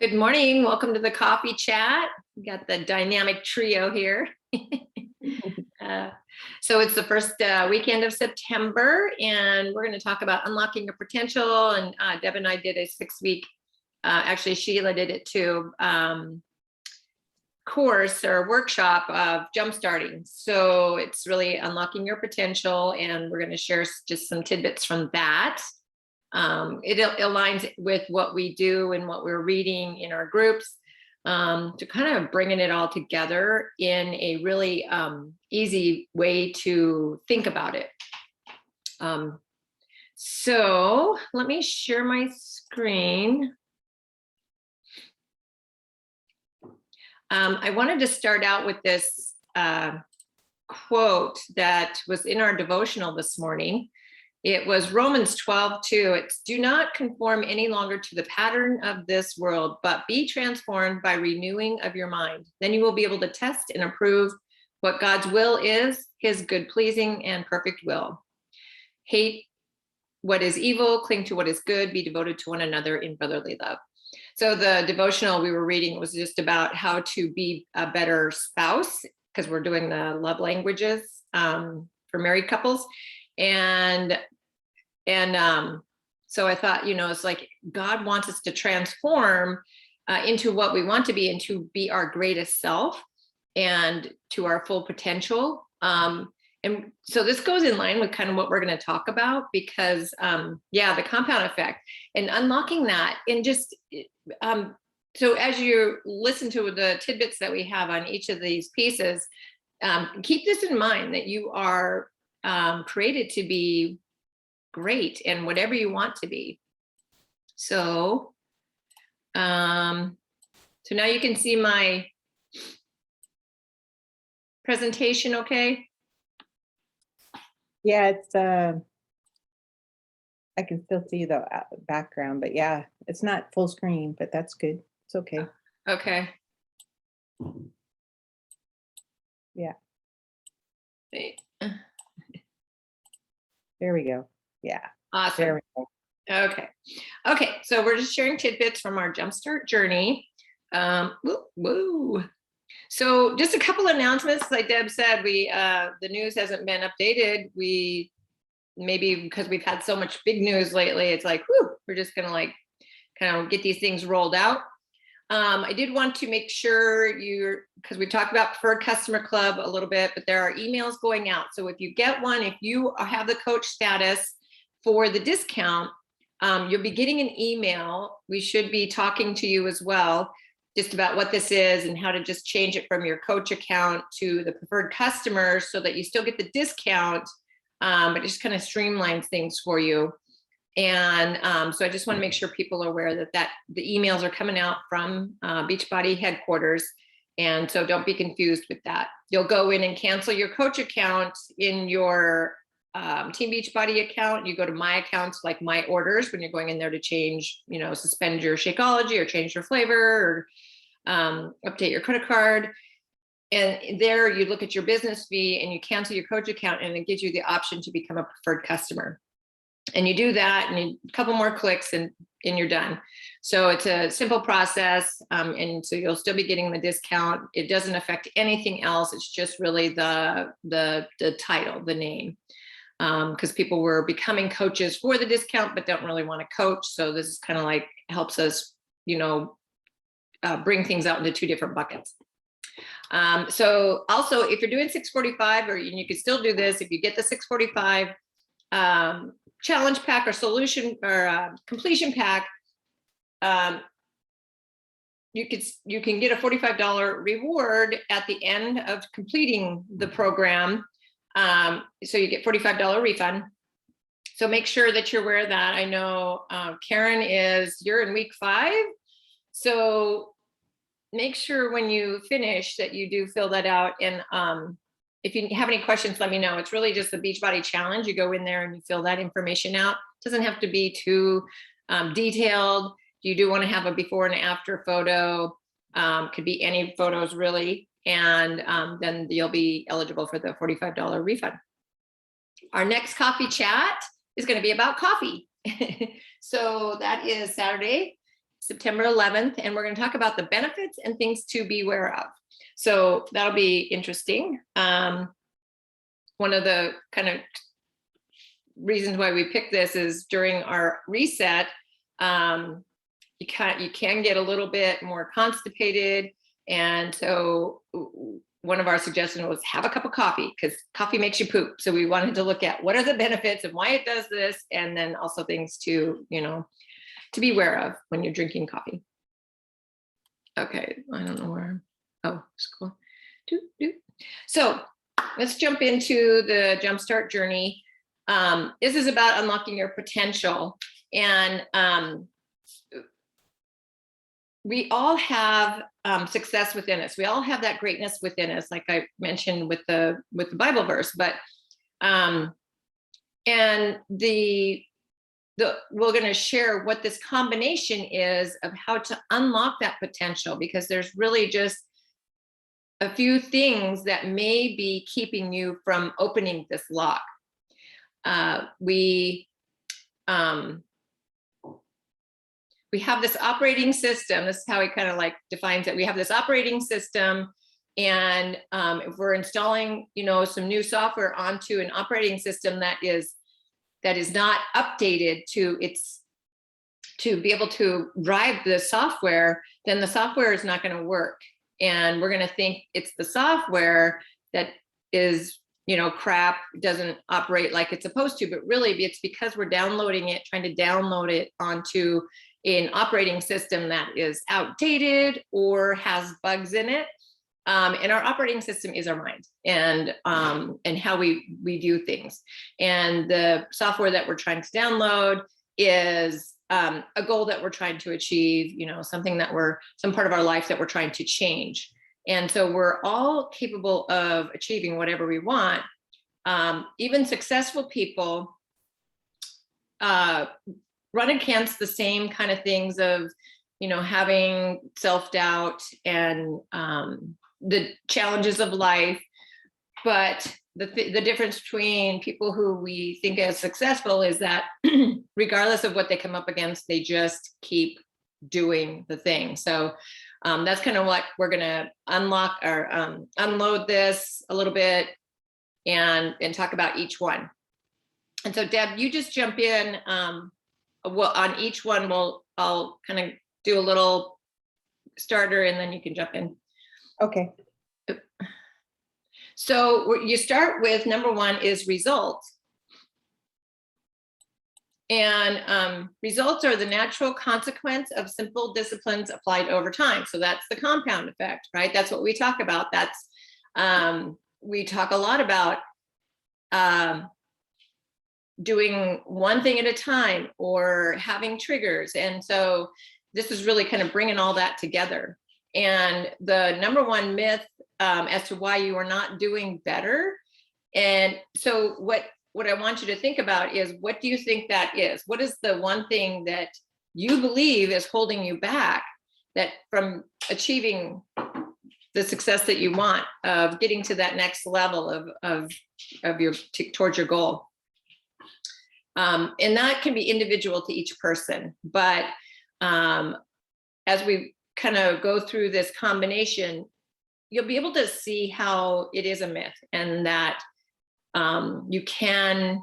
Good morning. Welcome to the coffee chat. We got the dynamic trio here. Uh, so it's the first weekend of September, and we're going to talk about unlocking your potential. And Deb and I did a 6-week, actually Sheila did it too, course or workshop of jumpstarting. So it's really unlocking your potential, and we're going to share just some tidbits from that. It aligns with what we do and what we're reading in our groups, to kind of bringing it all together in a really easy way to think about it. So let me share my screen. I wanted to start out with this quote that was in our devotional this morning. It was Romans 12:2. It's do not conform any longer to the pattern of this world, but be transformed by renewing of your mind. Then you will be able to test and approve what God's will is, his good, pleasing, and perfect will. Hate what is evil, cling to what is good, be devoted to one another in brotherly love. So the devotional we were reading was just about how to be a better spouse, because we're doing the love languages for married couples. And so I thought, it's like God wants us to transform into what we want to be and to be our greatest self and to our full potential. And so this goes in line with kind of what we're going to talk about, because the compound effect and unlocking that, and just so as you listen to the tidbits that we have on each of these pieces, keep this in mind, that you are created to be great and whatever you want to be. So now you can see my presentation, okay? Yeah, it's I can still see the background, but yeah, it's not full screen, but that's good. It's okay. Okay. Yeah. Wait. There we go. Yeah. Awesome. There we go. Okay. So we're just sharing tidbits from our Jumpstart journey. Woo. So just a couple announcements. Like Deb said, the news hasn't been updated. We maybe because we've had so much big news lately, it's like, we're just gonna kind of get these things rolled out. I did want to make sure because we talked about Preferred Customer Club a little bit, but there are emails going out. So if you get one, if you have the coach status for the discount, you'll be getting an email. We should be talking to you as well, just about what this is and how to just change it from your coach account to the preferred customer so that you still get the discount, but it just kind of streamlines things for you. And so I just want to make sure people are aware that the emails are coming out from Beachbody headquarters. And so don't be confused with that. You'll go in and cancel your coach account in your Team Beachbody account. You go to my accounts, like my orders, when you're going in there to change, suspend your Shakeology or change your flavor or update your credit card. And there you look at your business fee and you cancel your coach account, and it gives you the option to become a preferred customer. And you do that, and a couple more clicks, and you're done. So it's a simple process, and so you'll still be getting the discount. It doesn't affect anything else. It's just really the title, the name, because people were becoming coaches for the discount, but don't really want to coach. So this is kind of like helps us, bring things out into two different buckets. So also, if you're doing 645, or you can still do this, if you get the 645 challenge pack or solution or completion pack, you can get a $45 reward at the end of completing the program. So you get $45 refund. So make sure that you're aware of that. I know Karen you're in week 5. So make sure when you finish that you do fill that out. And if you have any questions, let me know. It's really just the Beachbody challenge. You go in there and you fill that information out. It doesn't have to be too detailed. You do want to have a before and after photo. Could be any photos really. And then you'll be eligible for the $45 refund. Our next coffee chat is going to be about coffee. So that is Saturday. September 11th, and we're going to talk about the benefits and things to be aware of. So that'll be interesting. One of the kind of reasons why we picked this is during our reset, you can get a little bit more constipated. And so one of our suggestions was have a cup of coffee, because coffee makes you poop. So we wanted to look at what are the benefits and why it does this, and then also things to, to be aware of when you're drinking coffee. Okay, I don't know where. Oh, scroll. So let's jump into the Jumpstart journey. This is about unlocking your potential. And we all have success within us. We all have that greatness within us, like I mentioned with the Bible verse. But and we're going to share what this combination is of how to unlock that potential, because there's really just a few things that may be keeping you from opening this lock. We have this operating system. This is how he kind of like defines it. We have this operating system, and if we're installing, some new software onto an operating system that is not updated to be able to drive the software, then the software is not going to work. And we're going to think it's the software that is, crap, doesn't operate like it's supposed to, but really it's because we're downloading it, trying to download it onto an operating system that is outdated or has bugs in it. And our operating system is our mind and how we view things. And the software that we're trying to download is a goal that we're trying to achieve, something some part of our life that we're trying to change. And so we're all capable of achieving whatever we want. Even successful people run against the same kind of things of, having self-doubt and the challenges of life. But the difference between people who we think as successful is that regardless of what they come up against, they just keep doing the thing. So that's kind of what we're going to unlock or unload this a little bit and talk about each one. And so Deb, you just jump in. Well, on each one, I'll kind of do a little starter and then you can jump in. Okay. So you start with number one is results. And results are the natural consequence of simple disciplines applied over time. So that's the compound effect, right? That's what we talk about. That's we talk a lot about doing one thing at a time or having triggers. And so this is really kind of bringing all that together. And the number one myth as to why you are not doing better. And so what I want you to think about is, what do you think that is? What is the one thing that you believe is holding you back that from achieving the success that you want, of getting to that next level of your towards your goal? And that can be individual to each person, but as we kind of go through this combination, you'll be able to see how it is a myth, and that you can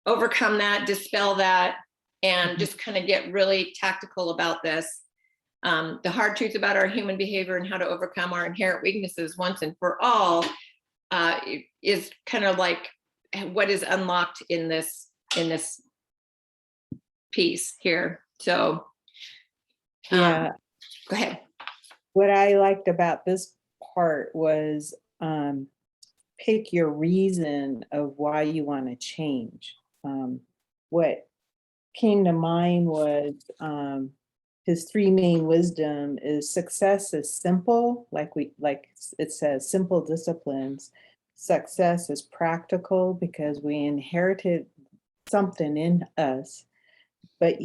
overcome that, dispel that, and just kind of get really tactical about this. The hard truth about our human behavior and how to overcome our inherent weaknesses once and for all is kind of like what is unlocked in this piece here. So Yeah. Go ahead. What I liked about this part was pick your reason of why you want to change. What came to mind was his three main wisdom is success is simple, like it says, simple disciplines. Success is practical because we inherited something in us, but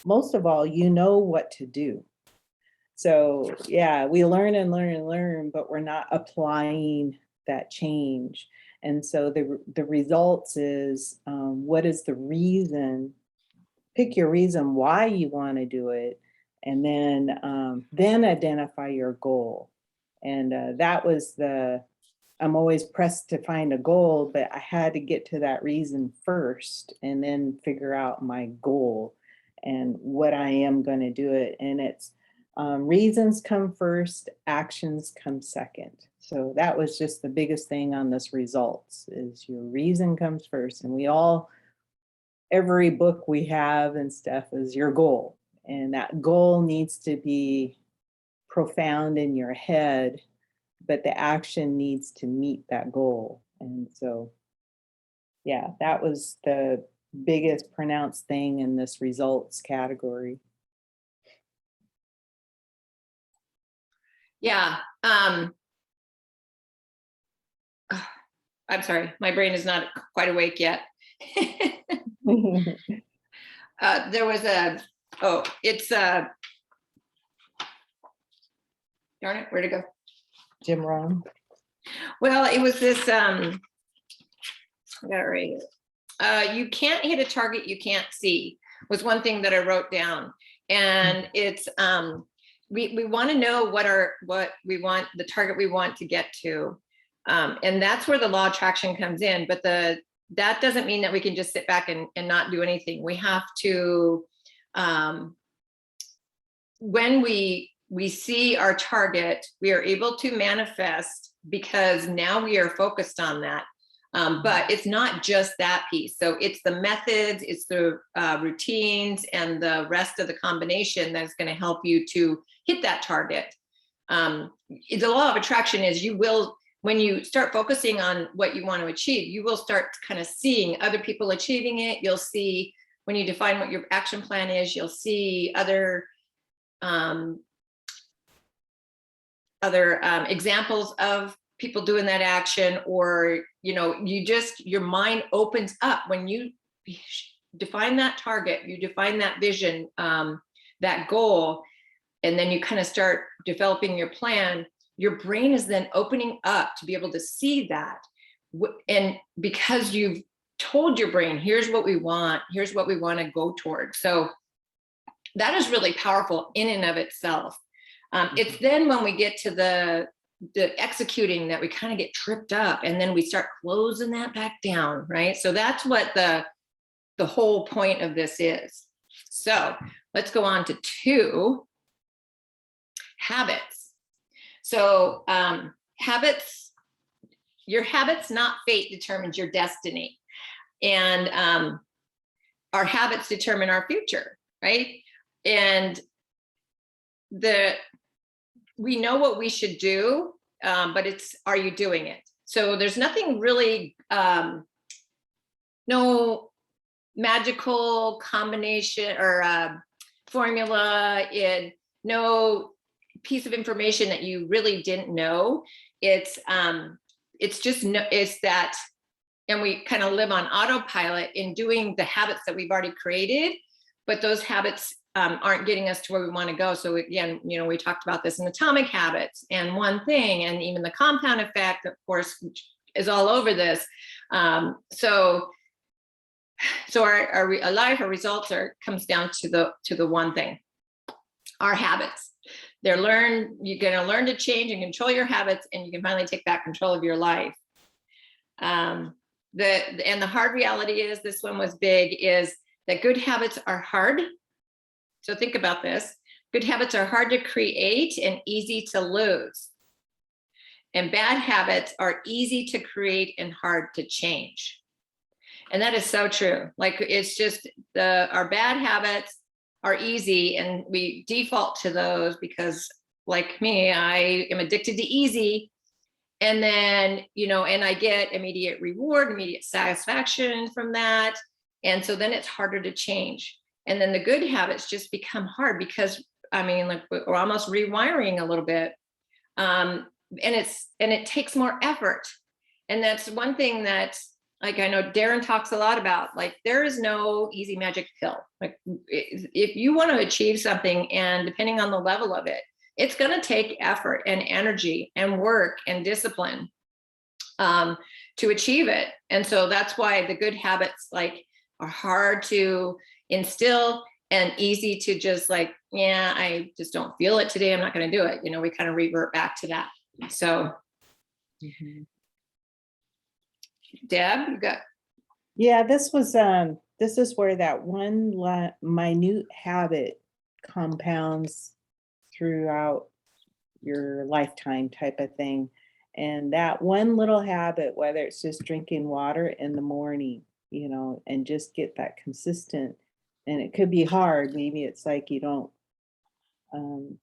most of all, you know what to do. So yeah, we learn and learn and learn, but we're not applying that change. And so the results is, what is the reason? Pick your reason why you want to do it, And then identify your goal. And that was I'm always pressed to find a goal, but I had to get to that reason first and then figure out my goal and what I am going to do it. And it's reasons come first, actions come second. So that was just the biggest thing on this results is your reason comes first. And every book we have and stuff is your goal. And that goal needs to be profound in your head, but the action needs to meet that goal. And so, yeah, that was the biggest pronounced thing in this results category. Yeah. I'm sorry, my brain is not quite awake yet. There was darn it, where'd it go? Jim Rohn. Well, it was this, I got it right here. You can't hit a target you can't see was one thing that I wrote down. And it's, we want to know what we want, the target we want to get to. And that's where the law of attraction comes in. But that doesn't mean that we can just sit back and not do anything. We have to, when we see our target, we are able to manifest because now we are focused on that. But it's not just that piece. So it's the methods, it's the routines, and the rest of the combination that's going to help you to hit that target. The law of attraction is when you start focusing on what you want to achieve, you will start kind of seeing other people achieving it. You'll see when you define what your action plan is, you'll see other examples of people doing that action, or, your mind opens up when you define that target, you define that vision, that goal, and then you kind of start developing your plan. Your brain is then opening up to be able to see that. And because you've told your brain, here's what we want to go towards. So that is really powerful in and of itself. It's then when we get to the executing that we kind of get tripped up, and then we start closing that back down, right? So that's what the whole point of this is. So let's go on to 2, habits. So your habits, not fate, determines your destiny. And our habits determine our future, right? And we know what we should do, but are you doing it? So there's nothing really, no magical combination or formula, no piece of information that you really didn't know. It's that, and we kind of live on autopilot in doing the habits that we've already created, but those habits aren't getting us to where we want to go. So again, we talked about this in atomic habits and one thing, and even the compound effect, of course, is all over this. So our life, our results comes down to the one thing, our habits. You're going to learn to change and control your habits, and you can finally take back control of your life. And the hard reality is, this one was big, is that good habits are hard. So think about this. Good habits are hard to create and easy to lose. And bad habits are easy to create and hard to change. And that is so true. Like, it's just our bad habits are easy, and we default to those because, like me, I am addicted to easy. And then, and I get immediate reward, immediate satisfaction from that. And so then it's harder to change. And then the good habits just become hard because, we're almost rewiring a little bit. And it takes more effort. And that's one thing that, like, I know Darren talks a lot about, like, there is no easy magic pill. Like, if you want to achieve something, and depending on the level of it, it's going to take effort and energy and work and discipline to achieve it. And so that's why the good habits, like, are hard to instill and easy to just, like, yeah, I just don't feel it today, I'm not going to do it. We kind of revert back to that. So Mhm. Deb, you got, Yeah, this is where that minute habit compounds throughout your lifetime type of thing. And that one little habit, whether it's just drinking water in the morning, and just get that consistent. And it could be hard. Maybe it's like you don't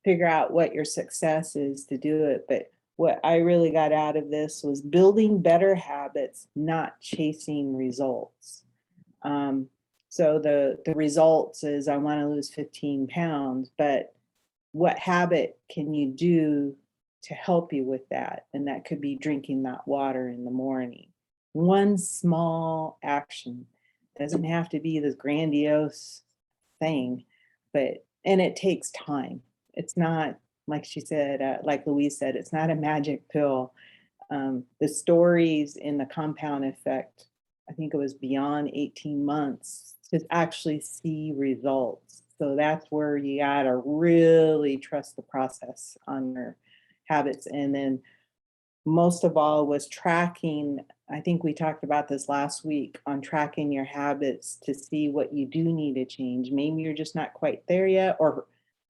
figure out what your success is to do it. But what I really got out of this was building better habits, not chasing results. Um, so the results is I want to lose 15 pounds, but what habit can you do to help you with that? And that could be drinking that water in the morning. One small action doesn't have to be this grandiose thing, and it takes time. It's not, like she said, like Louise said, it's not a magic pill. The stories in the compound effect, I think it was beyond 18 months to actually see results. So that's where you gotta really trust the process on your habits. And then most of all was tracking. I think we talked about this last week on tracking your habits to see what you do need to change. Maybe you're just not quite there yet, or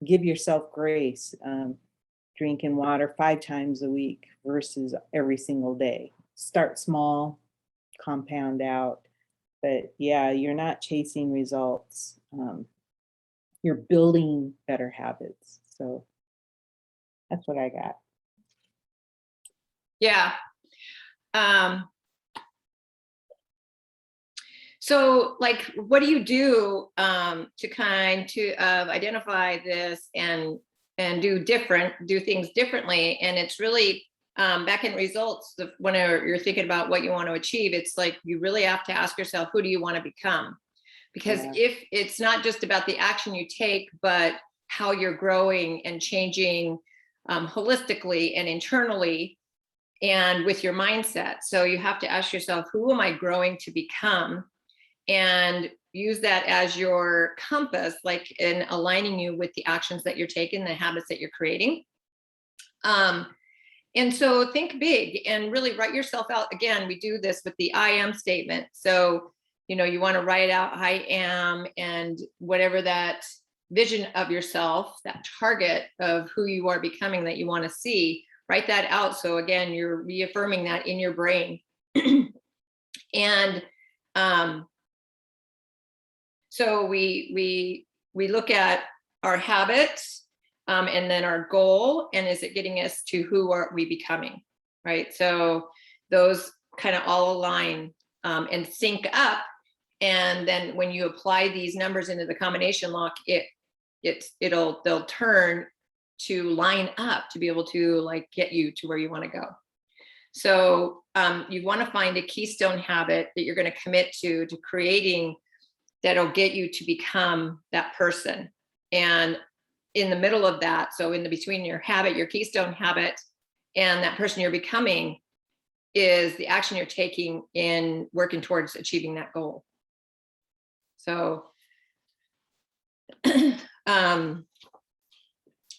give yourself grace. Drinking water 5 times a week versus every single day. Start small, compound out. But yeah, you're not chasing results. You're building better habits. So that's what I got. yeah. So like, what do you do to kind of identify this and do things differently? And it's really back in results, when you're thinking about what you want to achieve, it's like you really have to ask yourself, who do you want to become? Because Yeah. if it's not just about the action you take, but how you're growing and changing holistically and internally and with your mindset. So you have to ask yourself, who am I growing to become? And use that as your compass, like in aligning you with the actions that you're taking, the habits that you're creating. And so think big and really write yourself out. Again, we do this with the I am statement. So, you want to write out I am, and whatever that vision of yourself, that target of who you are becoming that you want to see, write that out. So again, you're reaffirming that in your brain. And so we look at our habits, and then our goal, and is it getting us to who are we becoming, right? So those kind of all align and sync up. And then when you apply these numbers into the combination lock, they'll turn to line up to be able to like get you to where you want to go. So you want to find a keystone habit that you're going to commit to creating, that'll get you to become that person. And in the middle of that, so in the between your habit, your keystone habit, and that person you're becoming, is the action you're taking in working towards achieving that goal. So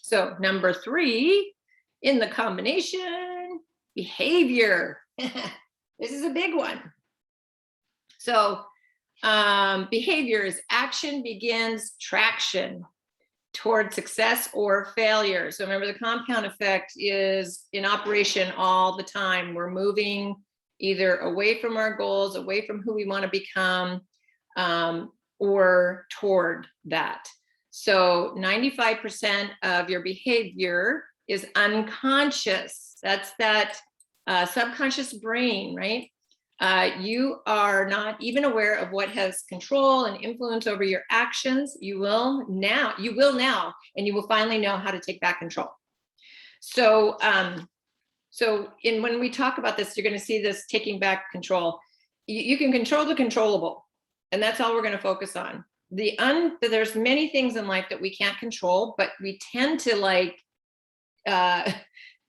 so number 3 in the combination, behavior. This is a big one. So behavior is action begins traction toward success or failure. So remember, the compound effect is in operation all the time. We're moving either away from our goals, away from who we want to become, or toward that. So 95% of your behavior is unconscious. That's that subconscious brain, right? You are not even aware of what has control and influence over your actions. You will now, and you will finally know how to take back control. So, when we talk about this, you're going to see this taking back control. You can control the controllable, and that's all we're going to focus on. There's many things in life that we can't control, but we tend to like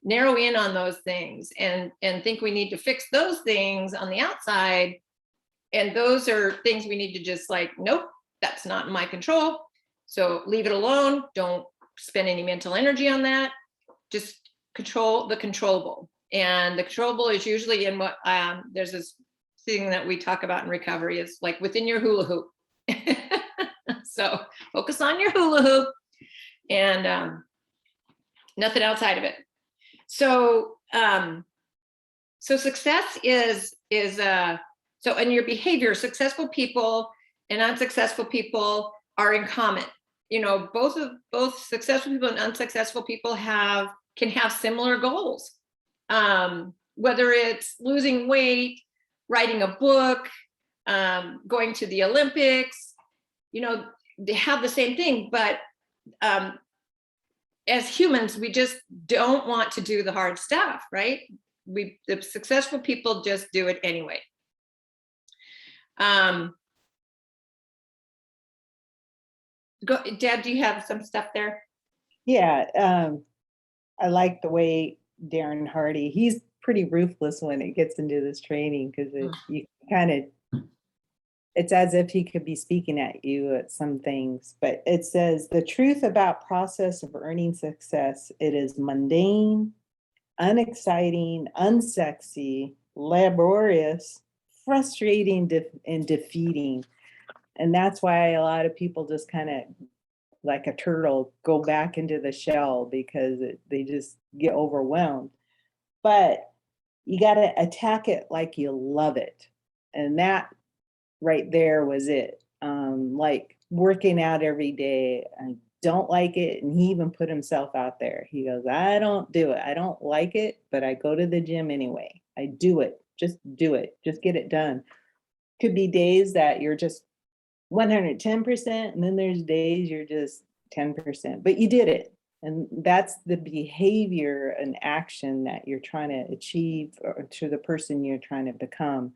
narrow in on those things and think we need to fix those things on the outside. And those are things we need to just like, nope, that's not in my control. So leave it alone. Don't spend any mental energy on that. Just control the controllable. And the controllable is usually in what, there's this thing that we talk about in recovery is like within your hula hoop. So focus on your hula hoop and nothing outside of it. So, so success is so in your behavior, successful people and unsuccessful people are in common. You know, both successful people and unsuccessful people can have similar goals. Whether it's losing weight, writing a book, going to the Olympics, you know, they have the same thing, but as humans, we just don't want to do the hard stuff, right? The successful people just do it anyway. Deb, do you have some stuff there? Yeah, I like the way Darren Hardy, he's pretty ruthless when it gets into this training because you kind of, it's as if he could be speaking at you at some things, but it says the truth about process of earning success, it is mundane, unexciting, unsexy, laborious, frustrating, and defeating. And that's why a lot of people just kind of like a turtle go back into the shell because they just get overwhelmed. But you got to attack it like you love it. And that right there was it. Like working out every day. I don't like it. And he even put himself out there. He goes, I don't do it. I don't like it, but I go to the gym anyway. I do it. Just do it. Just get it done. Could be days that you're just 110%, and then there's days you're just 10%, but you did it. And that's the behavior and action that you're trying to achieve or to the person you're trying to become.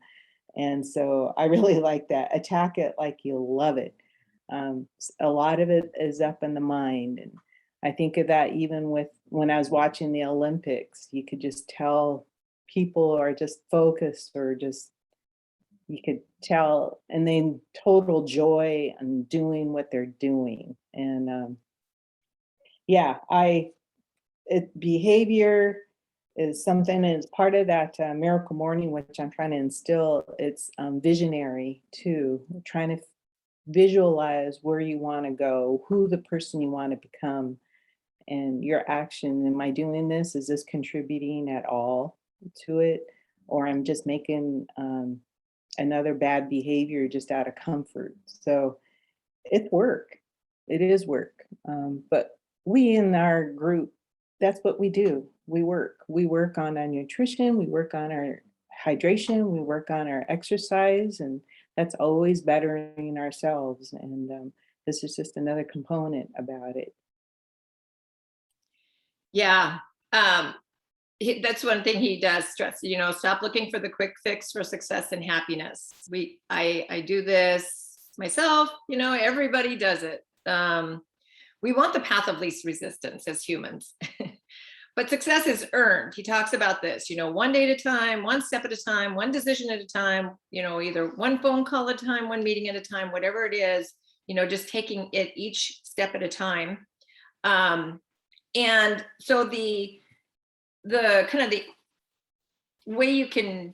And so I really like that. Attack it like you love it. A lot of it is up in the mind. And I think of that even with when I was watching the Olympics, you could just tell people are just focused or just, you could tell, and then total joy in doing what they're doing. And yeah, behavior is something that is part of that miracle morning, which I'm trying to instill. It's visionary too, trying to visualize where you want to go, who the person you want to become, and your action. Am I doing this? Is this contributing at all to it? Or I'm just making another bad behavior just out of comfort. So it's work. It is work. But we in our group, that's what we do. We work. We work on our nutrition. We work on our hydration. We work on our exercise. And that's always bettering ourselves. And this is just another component about it. Yeah. That's one thing he does stress, you know, stop looking for the quick fix for success and happiness. I do this myself, you know, everybody does it. We want the path of least resistance as humans, but success is earned. He talks about this, you know, one day at a time, one step at a time, one decision at a time, you know, either one phone call at a time, one meeting at a time, whatever it is, you know, just taking it each step at a time. And so the kind of the way you can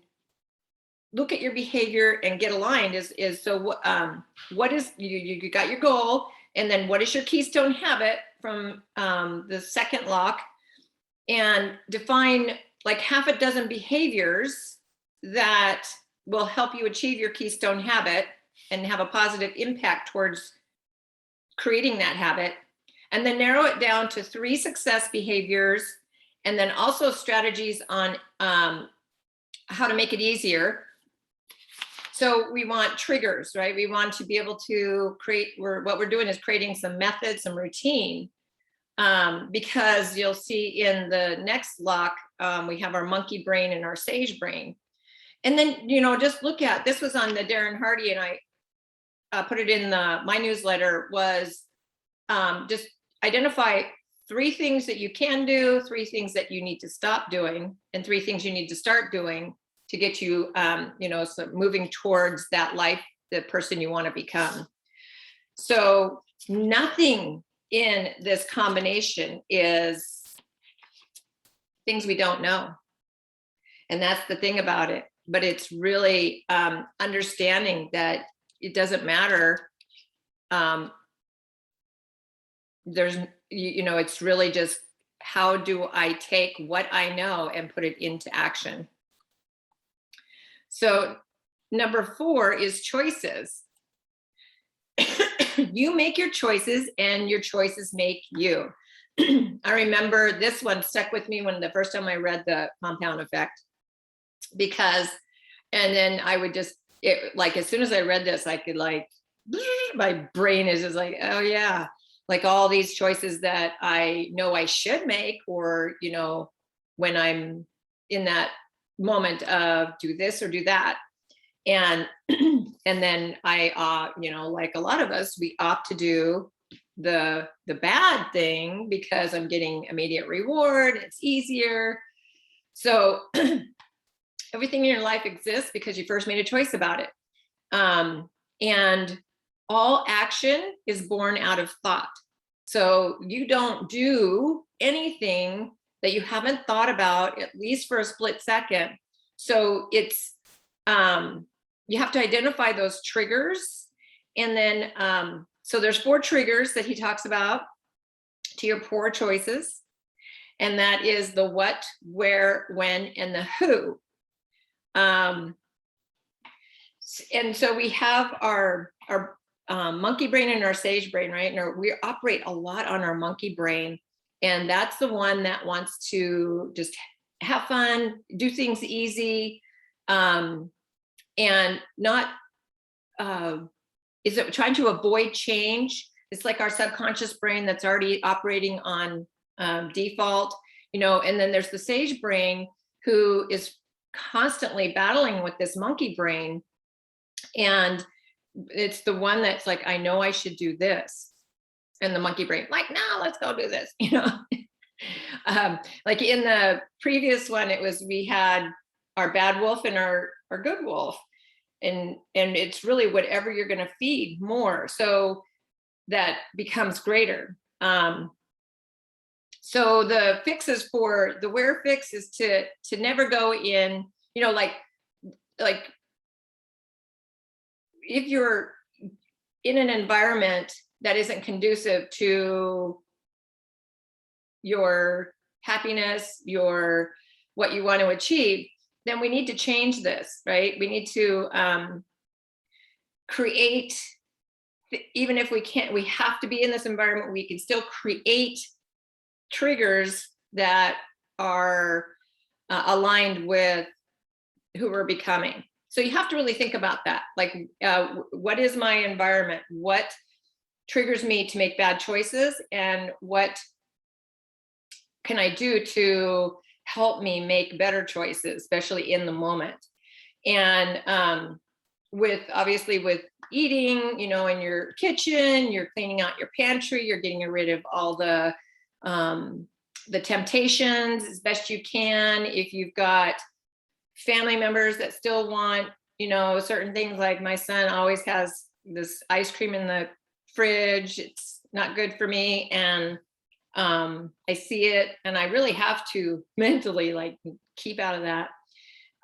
look at your behavior and get aligned is so what is you got your goal, and then what is your keystone habit from the second lock, and define like half a dozen behaviors that will help you achieve your keystone habit and have a positive impact towards creating that habit, and then narrow it down to 3 success behaviors, and then also strategies on how to make it easier. So we want triggers, right? We want to be able to create, what we're doing is creating some methods, some routine, because you'll see in the next lock, we have our monkey brain and our sage brain. And then, you know, just look at, this was on the Darren Hardy, and I put it in my newsletter, was just identify 3 things that you can do, 3 things that you need to stop doing, and 3 things you need to start doing to get you, you know, so moving towards that life, the person you want to become. So nothing in this combination is things we don't know. And that's the thing about it. But it's really understanding that it doesn't matter. There's, it's really just, how do I take what I know and put it into action? So number 4 is choices. You make your choices and your choices make you. I remember this one stuck with me when the first time I read The Compound Effect, because, and then I would just, like, as soon as I read this, I could like, my brain is just like, oh yeah, like all these choices that I know I should make, or, when I'm in that moment of do this or do that. And, and then I, like a lot of us, we opt to do the bad thing because I'm getting immediate reward. It's easier. So everything in your life exists because you first made a choice about it. And all action is born out of thought. So you don't do anything that you haven't thought about, at least for a split second. So it's, you have to identify those triggers. And then, so there's 4 triggers that he talks about to your poor choices. And that is the what, where, when, and the who. And so we have our monkey brain and our sage brain, right? And we operate a lot on our monkey brain. And that's the one that wants to just have fun, do things easy, and not, is it trying to avoid change? It's like our subconscious brain that's already operating on default, and then there's the sage brain who is constantly battling with this monkey brain. And it's the one that's like, I know I should do this. And the monkey brain, like, no, let's go do this, like in the previous one, it was, we had our bad wolf and our good wolf. And it's really whatever you're going to feed more. So that becomes greater. So the fixes for the where fix is to never go in, like if you're in an environment that isn't conducive to your happiness, what you want to achieve, then we need to change this, right? We need to create, even if we can't, we have to be in this environment, we can still create triggers that are aligned with who we're becoming. So you have to really think about that. Like, what is my environment? What triggers me to make bad choices? And what can I do to help me make better choices, especially in the moment? And obviously with eating, in your kitchen, you're cleaning out your pantry, you're getting rid of all the temptations as best you can. If you've got family members that still want, certain things, like my son always has this ice cream in the fridge. It's not good for me. And I see it, and I really have to mentally like keep out of that,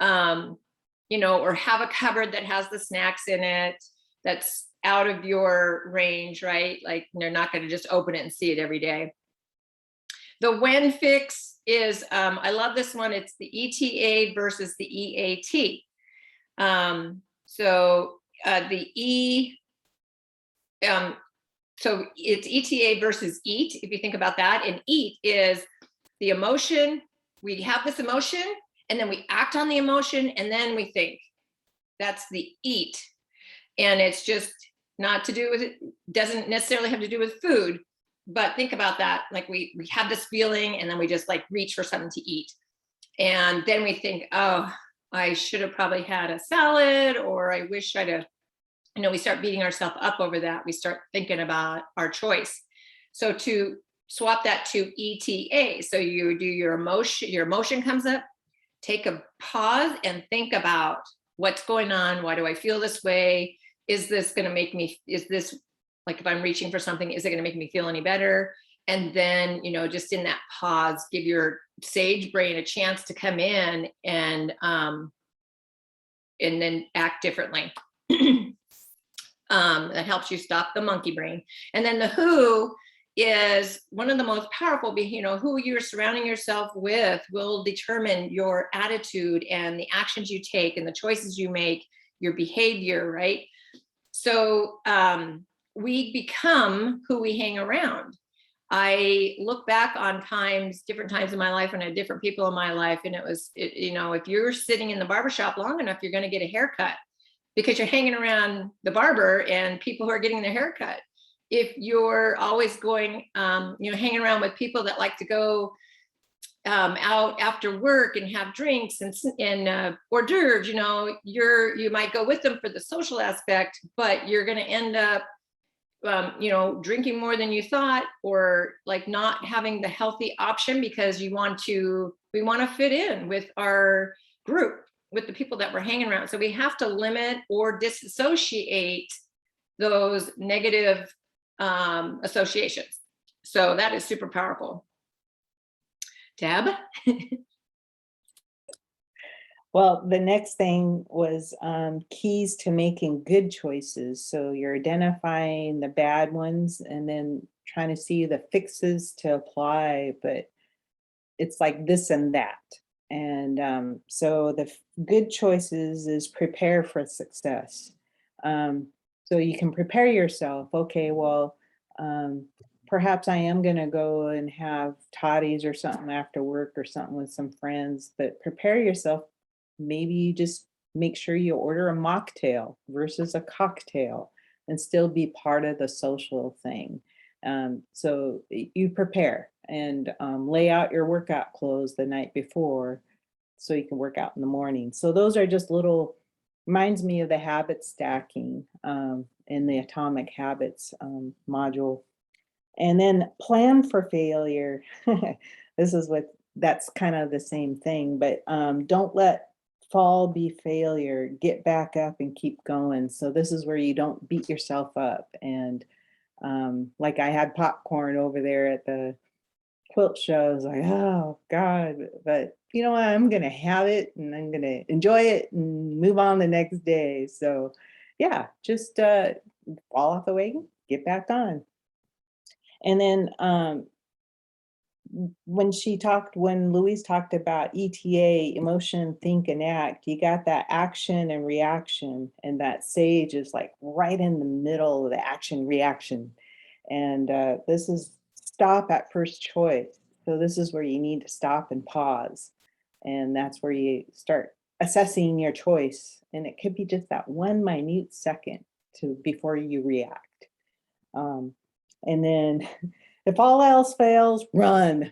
or have a cupboard that has the snacks in it that's out of your range, right? Like they're not going to just open it and see it every day. The when fix is, I love this one. It's the ETA versus the EAT. So it's ETA versus eat, if you think about that. And eat is the emotion. We have this emotion, and then we act on the emotion, and then we think. That's the eat. And it's just not to do with it, doesn't necessarily have to do with food, but think about that. Like we have this feeling, and then we just like reach for something to eat. And then we think, oh, I should have probably had a salad, or I wish I'd have, we start beating ourselves up over that. We start thinking about our choice. So to swap that to ETA, so you do your emotion comes up, take a pause and think about what's going on. Why do I feel this way? Is this going to make me, is this like if I'm reaching for something, is it going to make me feel any better? And then, you know, just in that pause, give your sage brain a chance to come in and then act differently. That helps you stop the monkey brain. And then the who is one of the most powerful, you know, who you're surrounding yourself with will determine your attitude and the actions you take and the choices you make, your behavior, right? So we become who we hang around. I look back on different times in my life, and I had different people in my life. And you know, if you're sitting in the barbershop long enough, you're going to get a haircut because you're hanging around the barber and people who are getting their haircut. If you're always going, you know, hanging around with people that like to go out after work and have drinks and hors d'oeuvres, you know, you might go with them for the social aspect, but you're going to end up you know, drinking more than you thought, or like not having the healthy option because we want to fit in with our group, with the people that we're hanging around. So we have to limit or disassociate those negative associations. So that is super powerful. Deb? Well, the next thing was keys to making good choices. So you're identifying the bad ones and then trying to see the fixes to apply, but it's like this and that. And so the good choices is prepare for success. So you can prepare yourself. Okay, well, perhaps I am going to go and have toddies or something after work or something with some friends, but prepare yourself. Maybe you just make sure you order a mocktail versus a cocktail and still be part of the social thing. So you prepare and lay out your workout clothes the night before so you can work out in the morning. So those are just little, reminds me of the habit stacking in the Atomic Habits module. And then plan for failure. That's kind of the same thing, but don't let fall be failure. Get back up and keep going. So this is where you don't beat yourself up. And like I had popcorn over there at the quilt show. I was like, oh God, but you know what? I'm going to have it and I'm going to enjoy it and move on the next day. So yeah, just fall off the wagon, get back on. And then when Louise talked about ETA, emotion, think, and act, you got that action and reaction, and that sage is like right in the middle of the action reaction. And this is stop at first choice. So this is where you need to stop and pause. And that's where you start assessing your choice. And it could be just that one minute second before you react. And then if all else fails, run.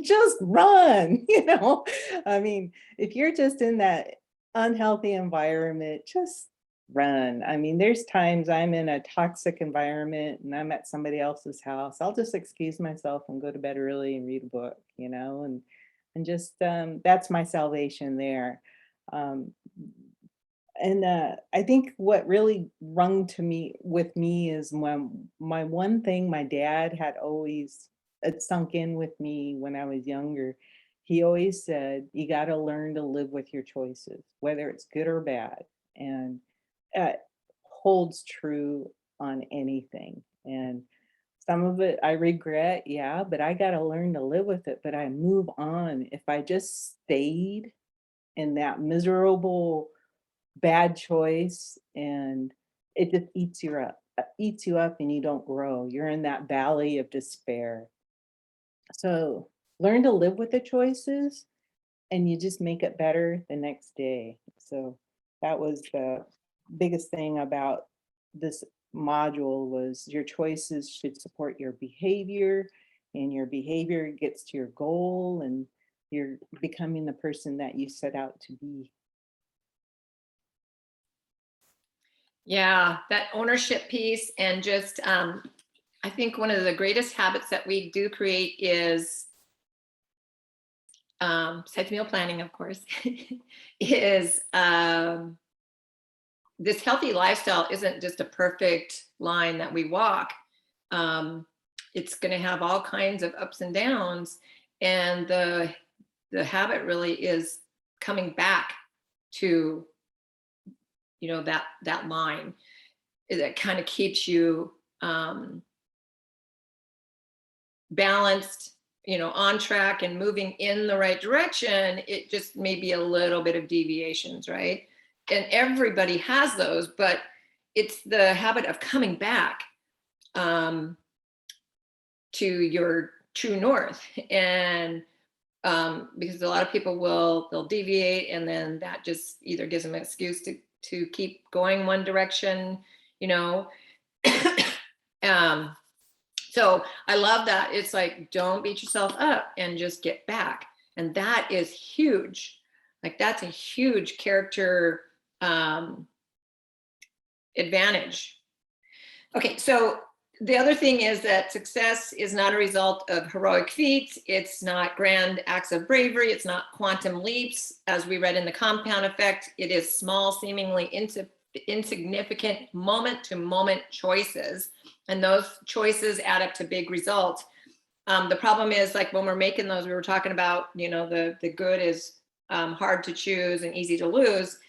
Just run, you know. I mean, if you're just in that unhealthy environment, just run. I mean, there's times I'm in a toxic environment and I'm at somebody else's house. I'll just excuse myself and go to bed early and read a book, you know, and just that's my salvation there. And I think what really rung with me is my one thing my dad had always it sunk in with me when I was younger. He always said, you got to learn to live with your choices, whether it's good or bad. And it holds true on anything. And some of it I regret, yeah, but I got to learn to live with it. But I move on. If I just stayed in that miserable bad choice and it just eats you up and you don't grow. You're in that valley of despair. So learn to live with the choices and you just make it better the next day. So that was the biggest thing about this module was your choices should support your behavior and your behavior gets to your goal and you're becoming the person that you set out to be. Yeah, that ownership piece and just, I think one of the greatest habits that we do create is, besides meal planning, of course, is this healthy lifestyle isn't just a perfect line that we walk. It's going to have all kinds of ups and downs, and the habit really is coming back to, you know, that line that kind of keeps you balanced, you know, on track and moving in the right direction. It just may be a little bit of deviations, right? And everybody has those, but it's the habit of coming back to your true north. And because a lot of people they'll deviate, and then that just either gives them an excuse to keep going one direction, you know. So I love that. It's like, don't beat yourself up and just get back. And that is huge. Like, that's a huge character advantage. Okay, so the other thing is that success is not a result of heroic feats. It's not grand acts of bravery. It's not quantum leaps, as we read in the Compound Effect. It is small, seemingly insignificant moment-to-moment choices. And those choices add up to big results. The problem is, like, when we're making those, we were talking about, you know, the good is hard to choose and easy to lose,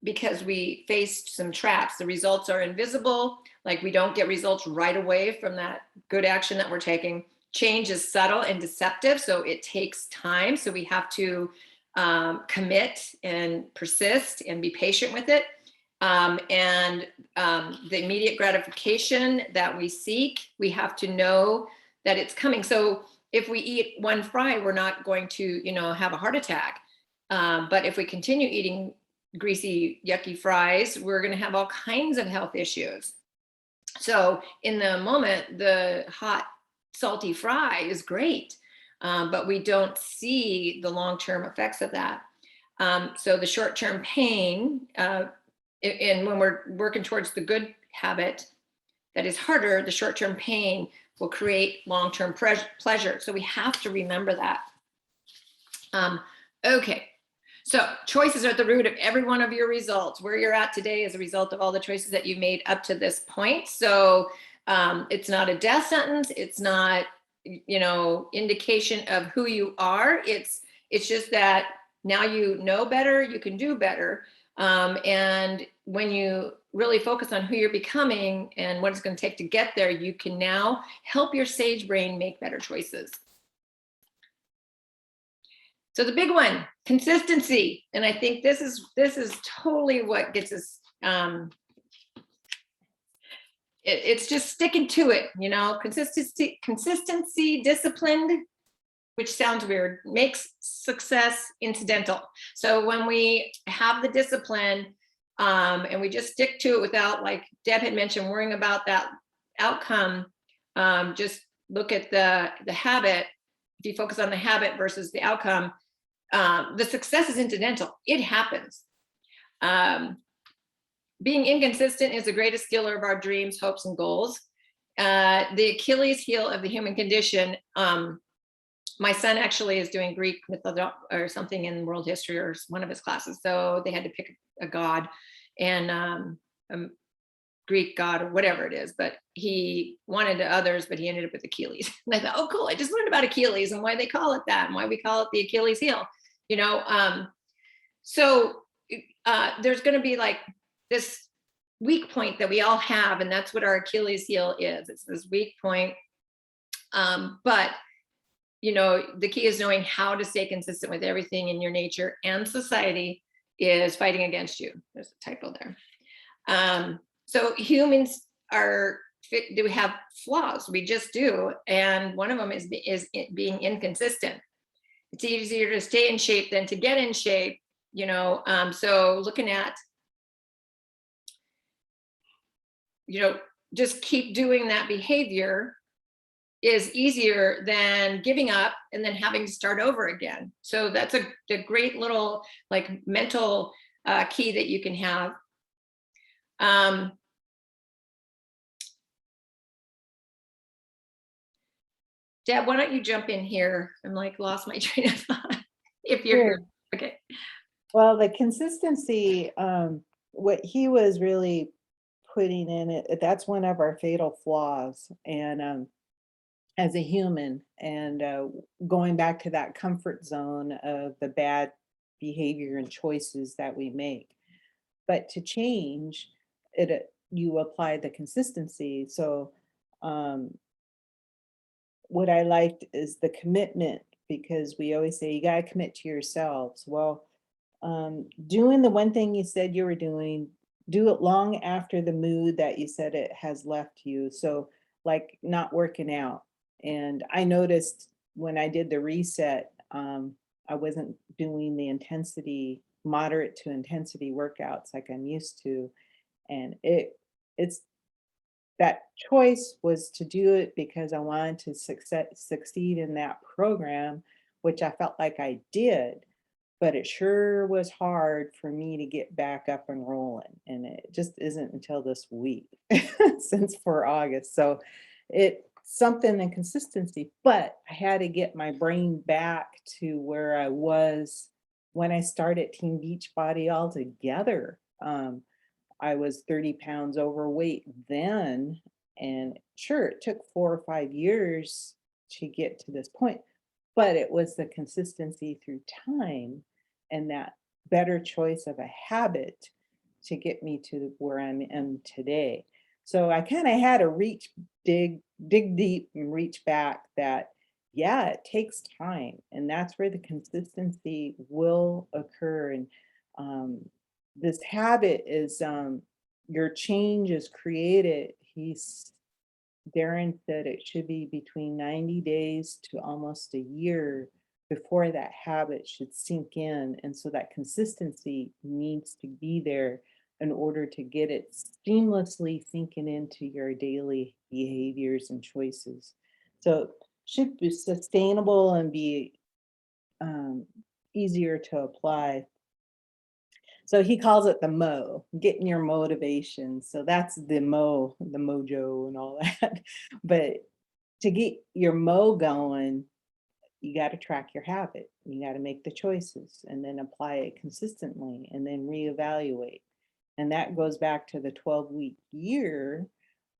because we faced some traps. The results are invisible. Like, we don't get results right away from that good action that we're taking. Change is subtle and deceptive, so it takes time. So we have to commit and persist and be patient with it. The immediate gratification that we seek, we have to know that it's coming. So if we eat one fry, we're not going to, you know, have a heart attack. But if we continue eating greasy, yucky fries, we're going to have all kinds of health issues. So in the moment, the hot, salty fry is great, but we don't see the long-term effects of that. So the short-term pain, and when we're working towards the good habit that is harder, the short-term pain will create long-term pleasure. So we have to remember that. Okay, so choices are at the root of every one of your results. Where you're at today is a result of all the choices that you've made up to this point. So it's not a death sentence. It's not, you know, indication of who you are. It's just that now you know better, you can do better. And when you really focus on who you're becoming and what it's going to take to get there, you can now help your sage brain make better choices. So the big one, consistency. And I think this is totally what gets us, it's just sticking to it, you know. Consistency, disciplined, which sounds weird, makes success incidental. So when we have the discipline and we just stick to it without, like Deb had mentioned, worrying about that outcome, just look at the habit. If you focus on the habit versus the outcome, the success is incidental. It happens. Being inconsistent is the greatest killer of our dreams, hopes, and goals. The Achilles heel of the human condition. My son actually is doing Greek mythology or something in world history or one of his classes. So they had to pick a god, and a Greek god or whatever it is, but he wanted others, but he ended up with Achilles. And I thought, oh, cool. I just learned about Achilles and why they call it that and why we call it the Achilles heel, you know? So there's going to be like this weak point that we all have. And that's what our Achilles heel is. It's this weak point. But you know, the key is knowing how to stay consistent with everything in your nature, and society is fighting against you. There's a typo there. So humans do we have flaws? We just do. And one of them is being inconsistent. It's easier to stay in shape than to get in shape, you know. So looking at, you know, just keep doing that behavior is easier than giving up and then having to start over again. So that's a great little like mental key that you can have. Deb, why don't you jump in here? I'm like lost my train of thought. If you're Sure. here. Okay. Well, the consistency, what he was really putting in it, that's one of our fatal flaws. And as a human, and going back to that comfort zone of the bad behavior and choices that we make. But to change it, you apply the consistency. So what I liked is the commitment, because we always say you got to commit to yourselves. Well, doing the one thing you said you were doing, do it long after the mood that you said it has left you. So, like not working out. And I noticed when I did the reset, I wasn't doing the intensity, moderate to intensity workouts like I'm used to. And it's that choice was to do it because I wanted to succeed in that program, which I felt like I did, but it sure was hard for me to get back up and rolling. And it just isn't until this week since for August. So it's something in consistency, but I had to get my brain back to where I was when I started Team Beachbody altogether. I was 30 pounds overweight then. And sure, it took 4 or 5 years to get to this point, but it was the consistency through time and that better choice of a habit to get me to where I am today. So I kind of had to dig deep and reach back that, yeah, it takes time. And that's where the consistency will occur. And this habit is your change is created. Darren said it should be between 90 days to almost a year before that habit should sink in. And so that consistency needs to be there in order to get it seamlessly sinking into your daily behaviors and choices. So it should be sustainable and be easier to apply. So he calls it the mo, getting your motivation. So that's the the mojo and all that. But to get your mo going, you got to track your habit. You got to make the choices and then apply it consistently and then reevaluate. And that goes back to the 12-week year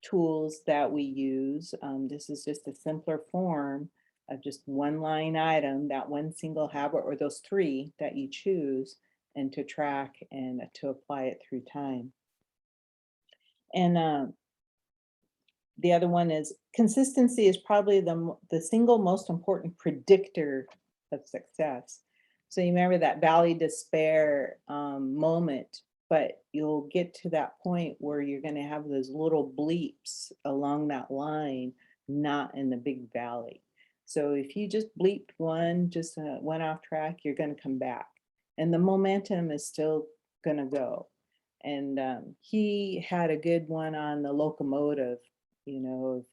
tools that we use. This is just a simpler form of just one line item, that one single habit, or those three that you choose, and to track and to apply it through time. And the other one is consistency is probably the single most important predictor of success. So you remember that valley despair moment, but you'll get to that point where you're going to have those little bleeps along that line, not in the big valley. So if you just bleeped one, just went off track, you're going to come back. And the momentum is still going to go. And he had a good one on the locomotive. You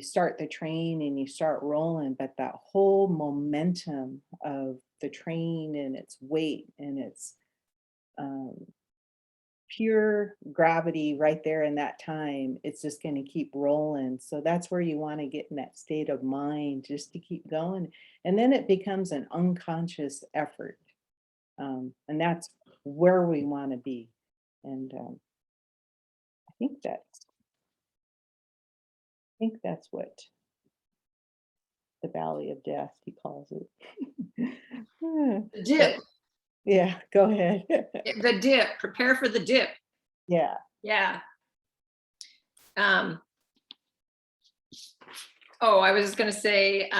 start the train and you start rolling, but that whole momentum of the train and its weight and its pure gravity right there in that time, it's just going to keep rolling. So that's where you want to get in that state of mind, just to keep going. And then it becomes an unconscious effort. And that's where we want to be. And I think that's what the valley of death, he calls it. The dip, Yeah, go ahead. the dip, prepare for the dip. Yeah. Yeah. I was just going to say,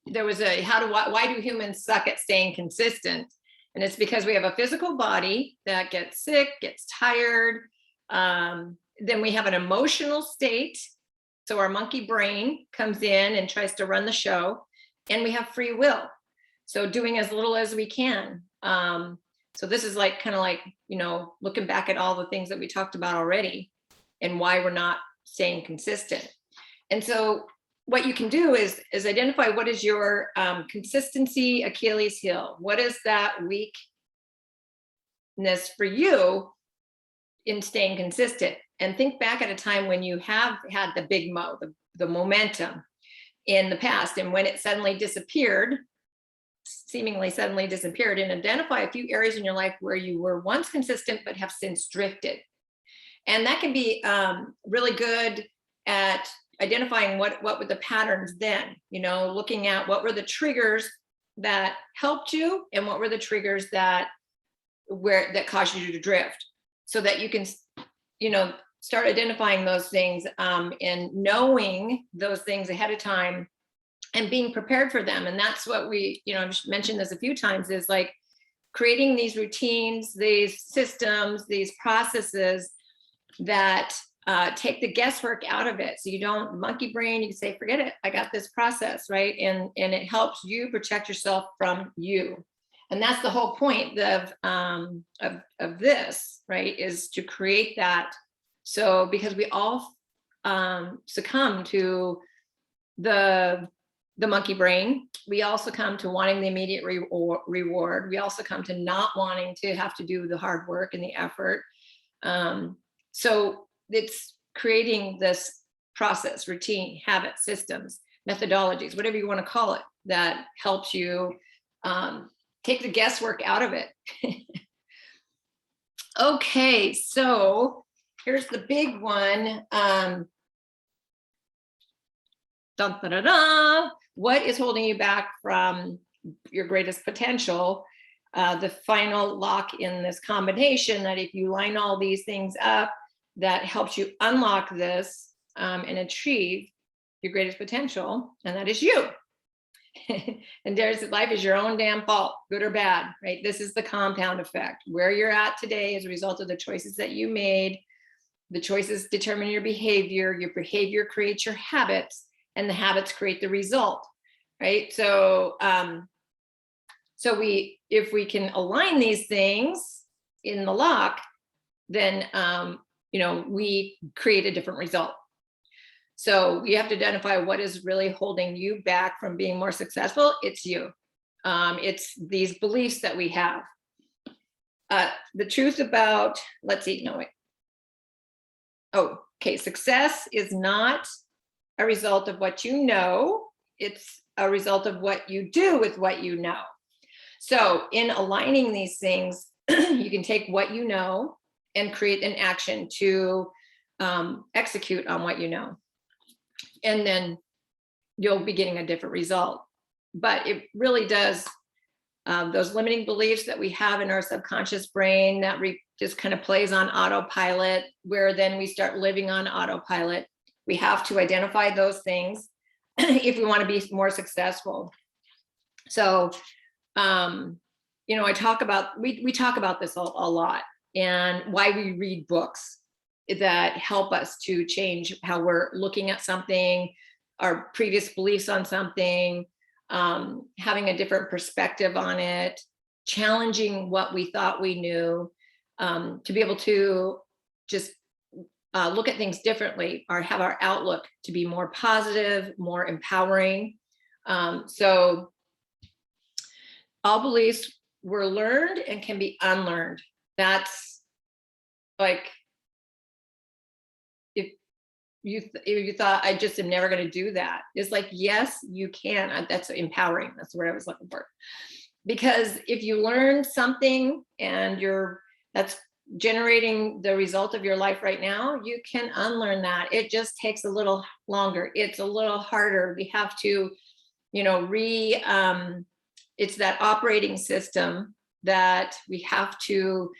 there was why do humans suck at staying consistent? And it's because we have a physical body that gets sick, gets tired. Then we have an emotional state. So our monkey brain comes in and tries to run the show, and we have free will. So doing as little as we can. So this is kind of like, looking back at all the things that we talked about already and why we're not staying consistent. And so what you can do is identify what is your consistency Achilles heel. What is that weakness for you in staying consistent? And think back at a time when you have had the big the momentum in the past, and when it suddenly disappeared, seemingly suddenly disappeared, and identify a few areas in your life where you were once consistent but have since drifted. And that can be really good at identifying what were the patterns then, looking at what were the triggers that helped you and what were the triggers that caused you to drift, so that you can, start identifying those things, and knowing those things ahead of time and being prepared for them. And that's what I've mentioned this a few times, is like creating these routines, these systems, these processes that take the guesswork out of it. So you don't monkey brain, you can say, forget it, I got this process, right? And it helps you protect yourself from you. And that's the whole point of this, right? Is to create that. So because we all succumb to the monkey brain, we all succumb to wanting the immediate reward. We also come to not wanting to have to do the hard work and the effort. So it's creating this process, routine, habit, systems, methodologies, whatever you want to call it, that helps you take the guesswork out of it. Okay, so here's the big one. Dun, dun, dun, dun. What is holding you back from your greatest potential? The final lock in this combination, that if you line all these things up, that helps you unlock this and achieve your greatest potential, and that is you. And life is your own damn fault, good or bad, right? This is the compound effect. Where you're at today is a result of the choices that you made. The choices determine your behavior creates your habits, and the habits create the result, right? So if we can align these things in the lock, then we create a different result. So you have to identify what is really holding you back from being more successful. It's you. It's these beliefs that we have. The truth about, success is not a result of what you know. It's a result of what you do with what you know. So in aligning these things, you can take what you know and create an action to execute on what you know. And then you'll be getting a different result. But it really does, those limiting beliefs that we have in our subconscious brain that just kind of plays on autopilot, where then we start living on autopilot. We have to identify those things if we want to be more successful. So, I talk about, we talk about this a lot, and why we read books that help us to change how we're looking at something, our previous beliefs on something, having a different perspective on it, challenging what we thought we knew, to be able to just look at things differently, or have our outlook to be more positive, more empowering. So all beliefs were learned and can be unlearned. That's like, if you thought, I just am never going to do that, it's like, yes, you can. That's empowering. That's what I was looking for. Because if you learn something and that's generating the result of your life right now, you can unlearn that. It just takes a little longer. It's a little harder. We have to, it's that operating system that we have to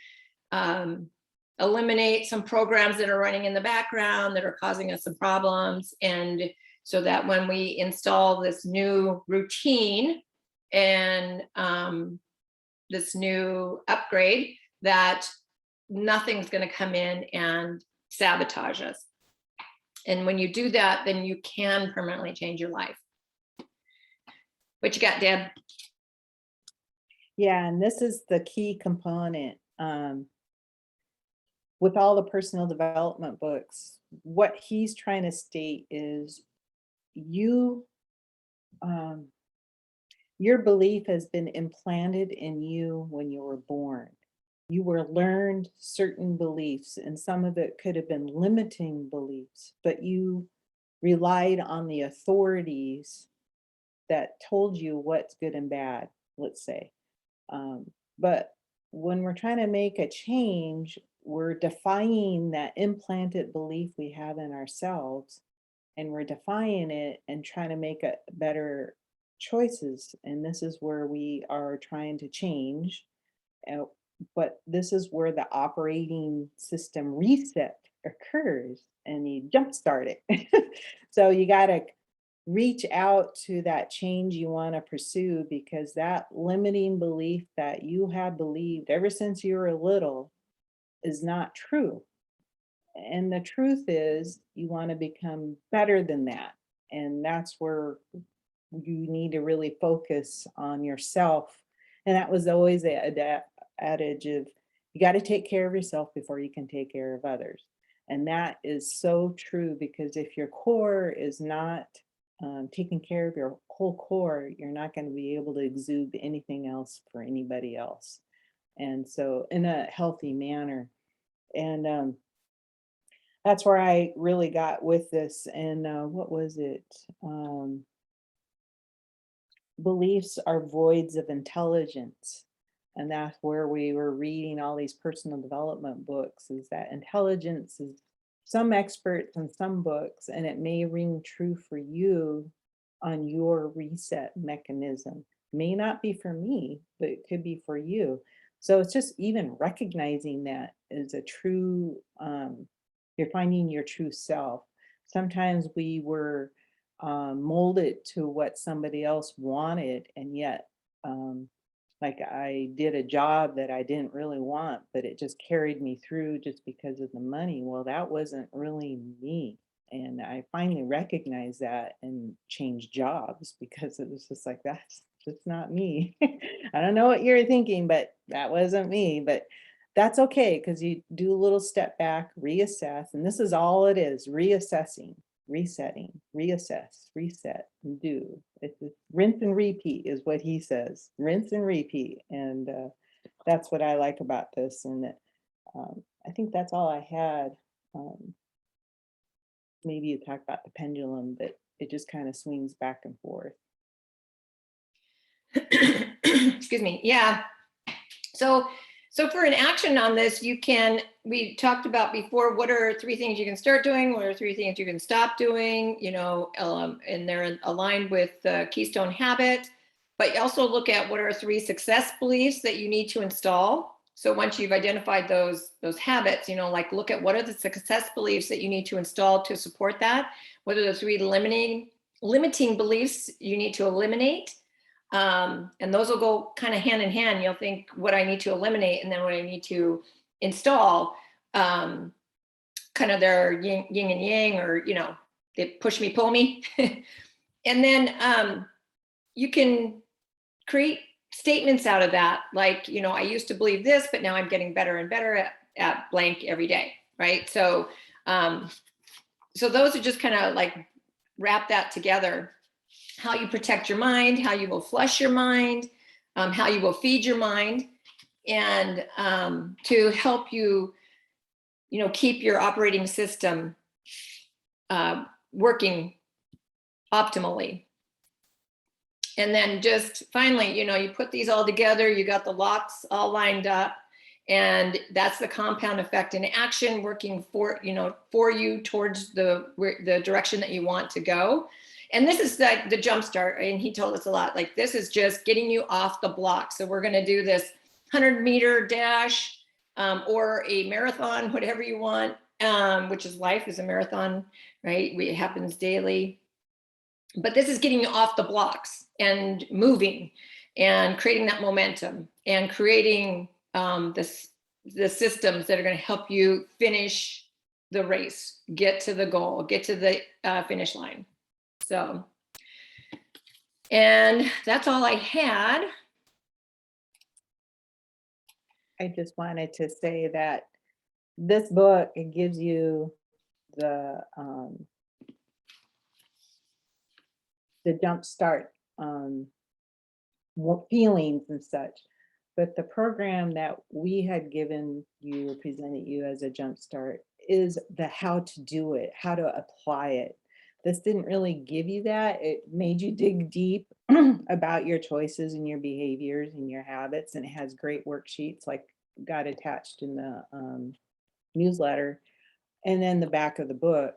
eliminate some programs that are running in the background that are causing us some problems. And so that when we install this new routine and this new upgrade, that nothing's going to come in and sabotage us. And when you do that, then you can permanently change your life. What you got, Deb? Yeah, and this is the key component. With all the personal development books, what he's trying to state is your belief has been implanted in you when you were born. You were learned certain beliefs, and some of it could have been limiting beliefs, but you relied on the authorities that told you what's good and bad, let's say. But when we're trying to make a change, we're defying that implanted belief we have in ourselves, and we're defying it and trying to make a better choices. And this is where we are trying to change. uh, But this is where the operating system reset occurs and you jumpstart it. So you got to reach out to that change you want to pursue, because that limiting belief that you have believed ever since you were little is not true. And the truth is, you want to become better than that. And that's where you need to really focus on yourself. And that was always the adage of, you got to take care of yourself before you can take care of others. And that is so true, because if your core is not taking care of your whole core, you're not going to be able to exude anything else for anybody else. And so, in a healthy manner. And that's where I really got with this. And what was it? Beliefs are voids of intelligence. And that's where we were reading all these personal development books, is that intelligence is some experts in some books, and it may ring true for you on your reset mechanism. May not be for me, but it could be for you. So it's just even recognizing that is a true, you're finding your true self. Sometimes we were molded to what somebody else wanted, and yet like I did a job that I didn't really want, but it just carried me through just because of the money. Well, that wasn't really me. And I finally recognized that and changed jobs, because it was just like, that's just not me. I don't know what you're thinking, but that wasn't me. But that's okay, because you do a little step back, reassess. And this is all it is: reassessing, resetting, reassess, reset, and do. It's rinse and repeat is what he says. Rinse and repeat. And that's what I like about this. And I think that's all I had. Maybe you talk about the pendulum, but it just kind of swings back and forth. Excuse me. Yeah. So for an action on this, we talked about before, what are 3 things you can start doing? What are 3 things you can stop doing? And they're aligned with the Keystone Habit. But you also look at what are 3 success beliefs that you need to install. So once you've identified those habits, like look at what are the success beliefs that you need to install to support that. What are the 3 limiting beliefs you need to eliminate? And those will go kind of hand in hand. You'll think what I need to eliminate, and then what I need to install, kind of their yin and yang, or, they push me, pull me. And then you can create statements out of that. Like, I used to believe this, but now I'm getting better and better at blank every day. Right. So those are just kind of like wrap that together. How you protect your mind, how you will flush your mind, how you will feed your mind, and to help you, keep your operating system working optimally. And then just finally, you put these all together, you got the locks all lined up, and that's the compound effect in action, working for you towards the direction that you want to go. And this is like the Jumpstart, and he told us a lot, like this is just getting you off the block. So we're going to do this 100-meter dash or a marathon, whatever you want, which is life is a marathon, right? It happens daily. But this is getting you off the blocks and moving and creating that momentum and creating the systems that are going to help you finish the race, get to the goal, get to the finish line. So, and that's all I had. I just wanted to say that this book, it gives you the jumpstart feelings and such. But the program that we had given you or presented you as a jumpstart is the how to do it, how to apply it. this didn't really give you that. It made you dig deep about your choices and your behaviors and your habits, and it has great worksheets like got attached in the newsletter and then the back of the book.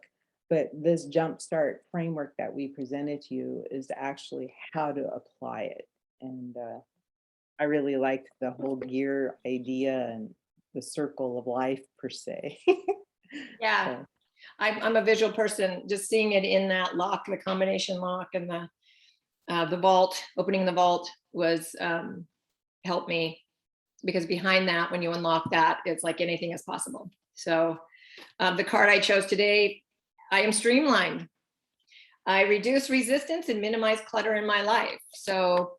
But this Jumpstart framework that we presented to you is actually how to apply it. And I really liked the whole gear idea and the circle of life per se. Yeah. So, I'm a visual person, just seeing it in that lock, the combination lock, and the vault, opening the vault was helped me, because behind that, when you unlock that, it's like anything is possible. So the card I chose today, I am streamlined. I reduce resistance and minimize clutter in my life. So,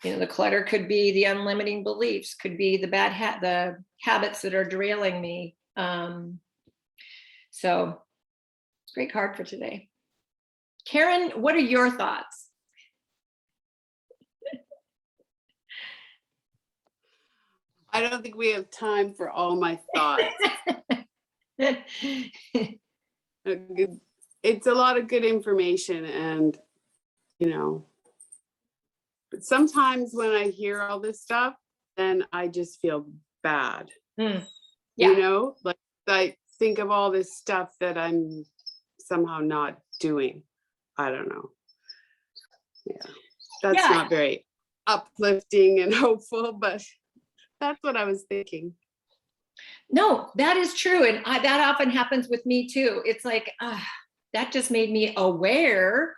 you know, the clutter could be the unlimiting beliefs, could be the the habits that are derailing me. So great card for today. Karen, what are your thoughts? I don't think we have time for all my thoughts. It's a lot of good information, and you know, but sometimes when I hear all this stuff, then I just feel bad. Yeah. You know, like I think of all this stuff that I'm somehow not doing. I don't know. Yeah, that's Yeah. not very uplifting and hopeful, but that's what I was thinking. No, that is true. And that often happens with me too. It's like, that just made me aware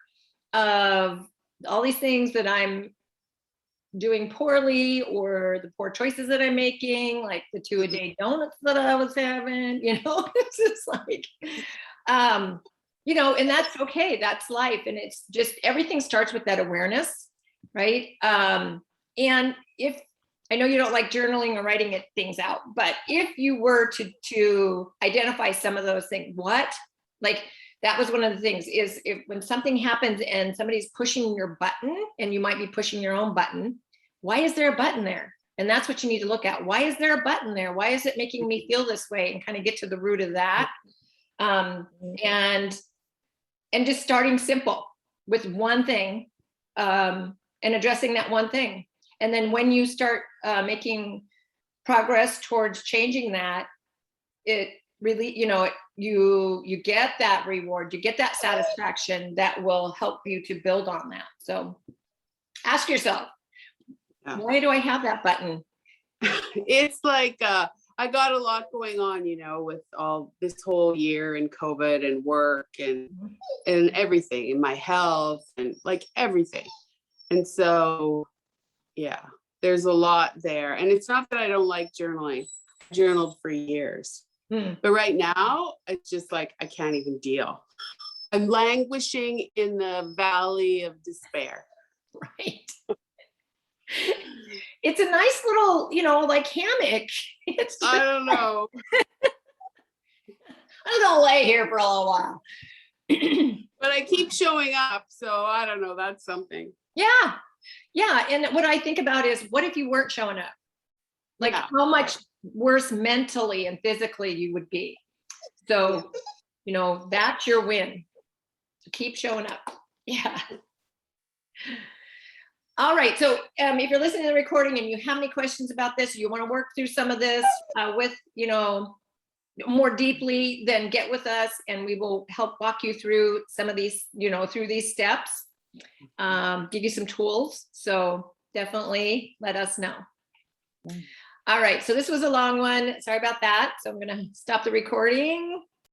of all these things that I'm doing poorly, or the poor choices that I'm making, like the 2-a-day donuts that I was having, you know. It's just like, you know, and that's okay. That's life. And it's just, everything starts with that awareness, right? And if, I know you don't like journaling or writing things out, but if you were to identify some of those things, like that was one of the things, is if when something happens and somebody's pushing your button, and you might be pushing your own button, why is there a button there? And that's what you need to look at. Why is there a button there? Why is it making me feel this way? And kind of get to the root of that. And just starting simple with one thing, and addressing that one thing. And then when you start making progress towards changing that, it really, you know, you get that reward, you get that satisfaction that will help you to build on that. So ask yourself, why do I have that button? It's like I got a lot going on, you know, with all this whole year and COVID and work and everything, and my health and like everything. And so, yeah, there's a lot there. And it's not that I don't like journaling. I journaled for years. But right now, it's just like I can't even deal. I'm languishing in the valley of despair. Right. It's a nice little, you know, like hammock. It's just, I don't know. I'm gonna lay here for a little while. But I keep showing up, so I don't know. That's something. Yeah. Yeah. And what I think about is, what if you weren't showing up? Like, how much worse mentally and physically you would be. So, you know, that's your win. So keep showing up. Yeah. All right. So if you're listening to the recording and you have any questions about this, you want to work through some of this with, you know, more deeply, then get with us and we will help walk you through some of these, you know, through these steps, give you some tools. So definitely let us know. All right. So this was a long one. Sorry about that. So I'm going to stop the recording.